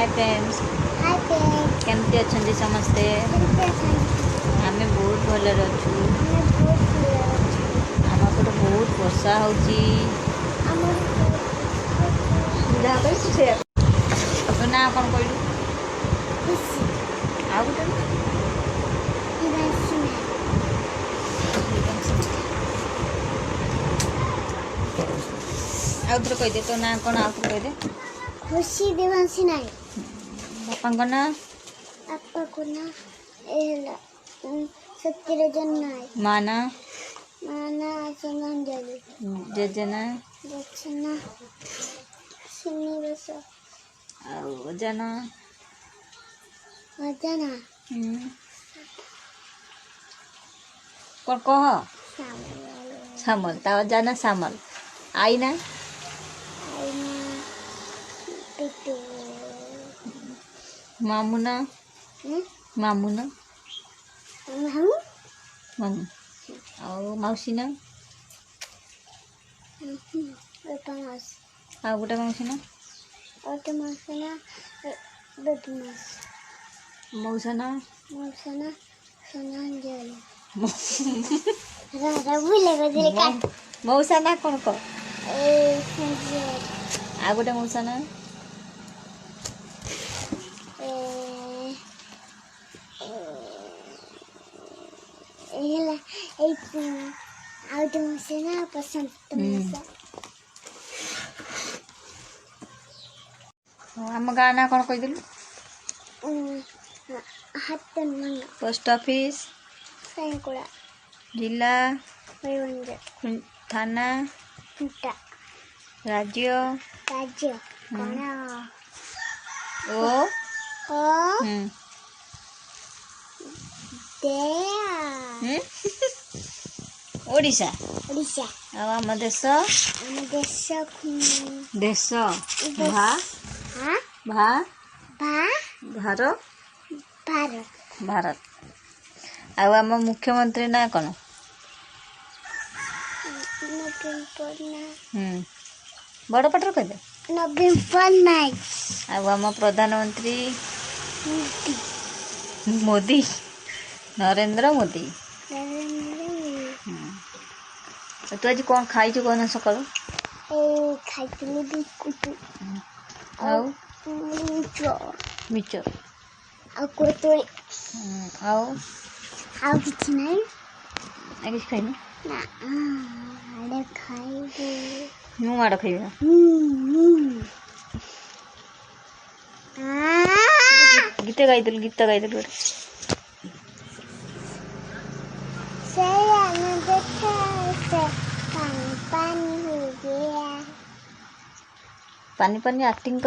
Hi friends, hi friends, केमती अच्छा समस्ते? केमती अछंती? आम बहुत भल अच्छु। आमे बहुत भल अछु। आम पटे बहुत वर्षा होची। हमर सुविधा पाइछु से तो ना कौन कहलु खुशी आ गोटे दिवासी आउ थे कहीदे तो ना कौन आउ थे कहीदे। खुशी दिवासी नाई बापा ना आपा को ना एला सत्यरंजन नाई माना माना संगंजलि जेजना दक्षिणा श्रीनिवास जना वजना कौन कह सामल सामल ता जाना सामल आईना आईना पिटू मामुना मामुना हम मामू और मौसीना बदमाश आ गोटे मौसीना बदमाशना बदमाश मौसाना मौसना संगंजलि रारा भूले गए काट मौसाना कौन कह ए संजय आ गोटे मौसाना एला एक आउट मौसना पसंद मौसा आम गाँ ना कौन कहीदेलु हाथ मन पोस्ट ऑफिस सैंकुड़ा जिला मयूरभंज थाना खुंटा राज्य राज्य कौन ओ ओ दे ओडिशा ओडिशा आ आम देश ଆମ ଦେଶ देश भा हाँ भा भा भार भारत भारत आ आम मुख्यमंत्री ना कौन नवीन पटनायक बड़ पाटर कहदे नवीन पटनायक आ आम प्रधानमंत्री मोदी मोदी नरेंद्र मोदी नरेंद्र तू आज कौन खाई कौन सकाळु मोदी खाइଥିଲି बिस्कुट ଆଉ ମିଚର ମିଚର ଆଉ କୋତୋଳି ଆଉ କିଛି ନାହିଁ ଆଉ କିଛି ଖାଇନୁ ନା ଆଡ଼େ ଖାଇବୁ ମୁଁ ମାଡ଼ ଖାଇବି ନା ଗୀତ ଗାଇଦେଲୁ ଗୋଟେ से आना देखा से पानी पानी हो गया ପାନି ପାନି ଆକ୍ଟିଂ